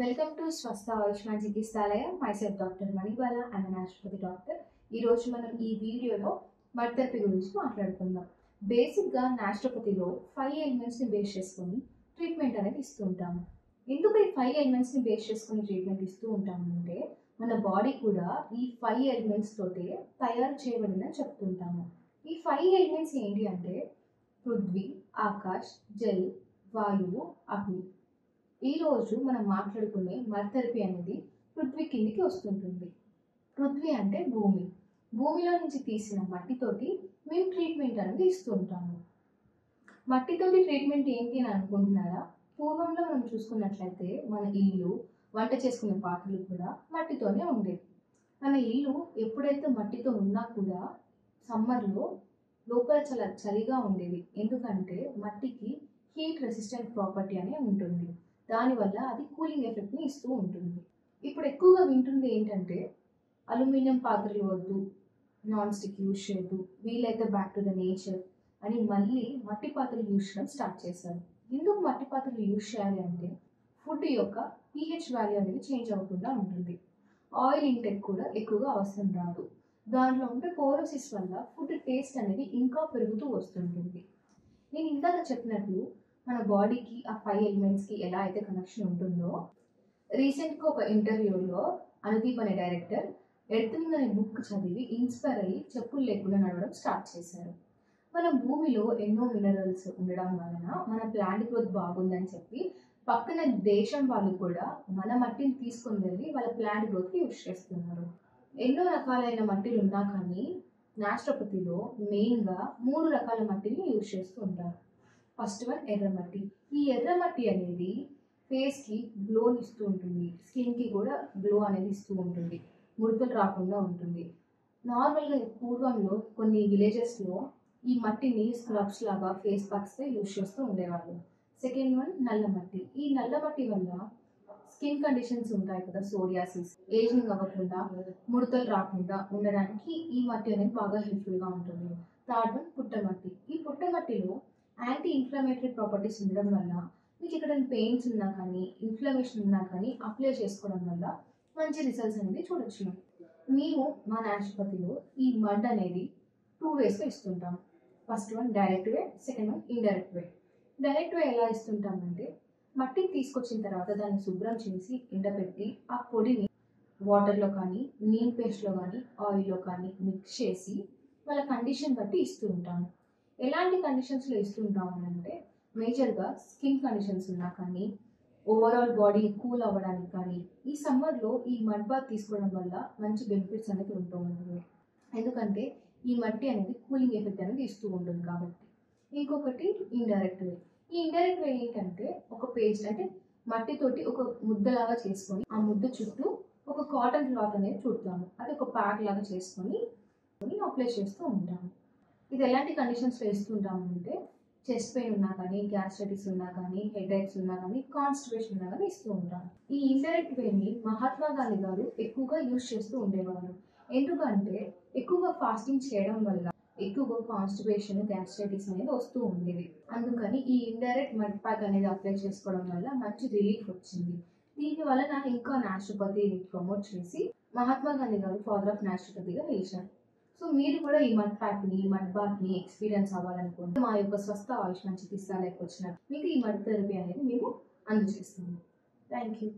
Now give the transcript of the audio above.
Welcome to Swastha Ayushman Chikitsalaya. Myself doctor Manibala, I'm naturopathy doctor. ఈరోజు మనం ఈ వీడియోలో మడ్ థెరపీ గురించి మాట్లాడుకుందాం. బేసిక్గా న్యాచురోపతిలో 5 ఎలిమెంట్స్ని బేస్ చేసుకొని ట్రీట్మెంట్ అనేది ఇస్తూ ఉంటాము. ఎందుకు ఈ 5 ఎలిమెంట్స్ని బేస్ చేసుకొని ట్రీట్మెంట్ ఇస్తూ ఉంటాము అంటే మన బాడీ కూడా ఈ 5 ఎలిమెంట్స్ తోటే తయారు చేయబడిందని చెప్తుంటాము. ఈ 5 ఎలిమెంట్స్ ఏంటి అంటే పృథ్వీ, ఆకాష్, జల్, వాయువు, అగ్ని. ఈరోజు మనం మాట్లాడుకునే మడ్ థెరపీ అనేది పృథ్వీ కిందికి వస్తుంటుంది. పృథ్వీ అంటే భూమి. భూమిలో నుంచి తీసిన మట్టితోటి మేము ట్రీట్మెంట్ అనేది ఇస్తూ ఉంటాము. మట్టితోటి ట్రీట్మెంట్ ఏంటి అని అనుకుంటున్నారా? పూర్వంలో మనం చూసుకున్నట్లయితే మన ఇల్లు, వంట చేసుకునే పాత్రలు కూడా మట్టితోనే ఉండేవి. మన ఇల్లు ఎప్పుడైతే మట్టితో ఉన్నా కూడా సమ్మర్లో లోపల చాలా చలిగా ఉండేది. ఎందుకంటే మట్టికి హీట్ రెసిస్టెంట్ ప్రాపర్టీ అనే ఉంటుంది. దానివల్ల అది కూలింగ్ ఎఫెక్ట్ని ఇస్తూ ఉంటుంది. ఇప్పుడు ఎక్కువగా వింటుంది ఏంటంటే అల్యూమినియం పాత్రలు వద్దు, నాన్ స్టిక్ యూజ్ చేయొద్దు, వీలైతే బ్యాక్ టు ద నేచర్ అని మళ్ళీ మట్టి పాత్రలు యూజ్ చేయడం స్టార్ట్ చేశారు. ఎందుకు మట్టి పాత్రలు యూజ్ చేయాలి అంటే ఫుడ్ యొక్క pH వాల్యూ అనేది చేంజ్ అవ్వకుండా ఉంటుంది. ఆయిల్ ఇంటెక్ కూడా ఎక్కువగా అవసరం రాదు. దాంట్లో ఉండే పోరోసిస్ వల్ల ఫుడ్ టేస్ట్ అనేది ఇంకా పెరుగుతూ వస్తుంటుంది. నేను ఇందాక చెప్పినట్లు మన బాడీకి ఆ 5 ఎలిమెంట్స్కి ఎలా అయితే కనెక్షన్ ఉంటుందో, రీసెంట్గా ఒక ఇంటర్వ్యూలో అనుదీప్ అనే డైరెక్టర్ ఎర్త్నింగ్ అనే బుక్ చదివి ఇన్స్పైర్ అయ్యి చెప్పులు లేకుండా నడవడం స్టార్ట్ చేశారు. మన భూమిలో ఎన్నో మినరల్స్ ఉండడం వలన మన ప్లాంట్ గ్రోత్ బాగుందని చెప్పి పక్కన దేశం వాళ్ళు కూడా మన మట్టిని తీసుకొని వెళ్ళి వాళ్ళ ప్లాంట్ గ్రోత్కి యూజ్ చేస్తున్నారు. ఎన్నో రకాలైన మట్టిలు ఉన్నా కానీ న్యాచురోపతిలో మెయిన్గా 3 రకాల మట్టిని యూజ్ చేస్తూ ఉంటారు. ఫస్ట్ వన్ ఎర్రమట్టి. ఈ ఎర్రమట్టి అనేది ఫేస్కి గ్లోని ఇస్తూ ఉంటుంది, స్కిన్కి కూడా గ్లో అనేది ఇస్తూ ఉంటుంది, ముడతలు రాకుండా ఉంటుంది. నార్మల్గా పూర్వంలో కొన్ని విలేజెస్లో ఈ మట్టిని స్క్రబ్స్ లాగా ఫేస్ ప్యాక్స్గా యూజ్ చేస్తూ ఉండేవాళ్ళు. సెకండ్ వన్ నల్లమట్టి. ఈ నల్లమట్టి వల్ల స్కిన్ కండిషన్స్ ఉంటాయి కదా, సోరియాసిస్, ఏజింగ్ అవ్వకుండా ముడతలు రాకుండా ఉండడానికి ఈ మట్టి అనేది బాగా హెల్ప్ఫుల్గా ఉంటుంది. థర్డ్ వన్ పుట్టమట్టి. ఈ పుట్టమట్టిలో యాంటీ ఇన్ఫ్లమేటరీ ప్రాపర్టీస్ ఉండడం వల్ల మీకు ఎక్కడైనా పెయిన్స్ ఉన్నా కానీ, ఇన్ఫ్లమేషన్ ఉన్నా కానీ అప్లై చేసుకోవడం వల్ల మంచి రిజల్ట్స్ అనేది చూడొచ్చు. మేము మా న్యాచురోపతిలో ఈ మడ్ అనేది 2 వేస్లో ఇస్తుంటాం. First one direct way, second one indirect way. Direct way ఎలా ఇస్తుంటామంటే మట్టిని తీసుకొచ్చిన తర్వాత దాన్ని శుభ్రం చేసి ఎండబెట్టి ఆ పొడిని వాటర్లో కానీ, నీమ్ పేస్ట్లో కానీ, ఆయిల్లో కానీ మిక్స్ చేసి వాళ్ళ కండిషన్ బట్టి ఇస్తూ ఉంటాము. ఎలాంటి కండిషన్స్లో ఇస్తుంటాము అంటే మేజర్గా స్కిన్ కండిషన్స్ ఉన్నా కానీ, ఓవరాల్ బాడీ కూల్ అవ్వడానికి కానీ, ఈ సమ్మర్లో ఈ మడ్ బాత్ తీసుకోవడం వల్ల మంచి బెనిఫిట్స్ అనేది ఉంటూ ఉంటుంది. ఎందుకంటే ఈ మట్టి అనేది కూలింగ్ ఎఫెక్ట్ అనేది ఇస్తూ ఉంటుంది కాబట్టి. ఇంకొకటి ఇండైరెక్ట్ వే. ఈ ఇండైరెక్ట్ వే ఏంటంటే ఒక పేస్ట్ అంటే మట్టితోటి ఒక ముద్దలాగా చేసుకొని ఆ ముద్ద చుట్టూ ఒక కాటన్ క్లాత్ అనేది చుడతాము. అది ఒక ప్యాక్ లాగా చేసుకొని అప్లై చేస్తూ ఉంటాము. ఇది ఎలాంటి కండిషన్స్లో ఇస్తుంటాము అంటే చెస్ట్ పెయిన్ ఉన్నా కానీ, గ్యాస్ట్రైటిస్ ఉన్నా కానీ, హెడేక్స్ ఉన్నా కానీ, కాన్స్టిపేషన్ ఉన్నా కానీ ఇస్తూ ఉంటాము. ఈ ఇండైరెక్ట్ వేని మహాత్మా గాంధీ గారు ఎక్కువగా యూజ్ చేస్తూ ఉండేవారు. ఎందుకంటే ఎక్కువగా ఫాస్టింగ్ చేయడం వల్ల ఎక్కువగా కాన్స్టిపేషన్, గ్యాస్ట్రైటిస్ అనేది వస్తూ ఉండేది. అందుకని ఈ ఇండైరెక్ట్ మడ్ ప్యాక్ అనేది అప్లై చేసుకోవడం వల్ల మంచి రిలీఫ్ వచ్చింది. దీని వలన ఇంకా న్యాచురోపతిని ప్రమోట్ చేసి మహాత్మా గాంధీ గారు ఫాదర్ ఆఫ్ న్యాచురోపతిగా నిలిచారు. సో మీరు కూడా ఈ మడ్ ప్యాక్ని, మడ్ బాత్ని ఎక్స్పీరియన్స్ అవ్వాలనుకుంటే మా యొక్క స్వస్థ ఆయుష్మాన్ చికిత్సాలయకు వచ్చినట్టు మీకు ఈ మడ్ థెరపీ అనేది మేము అందజేస్తాము. Thank you.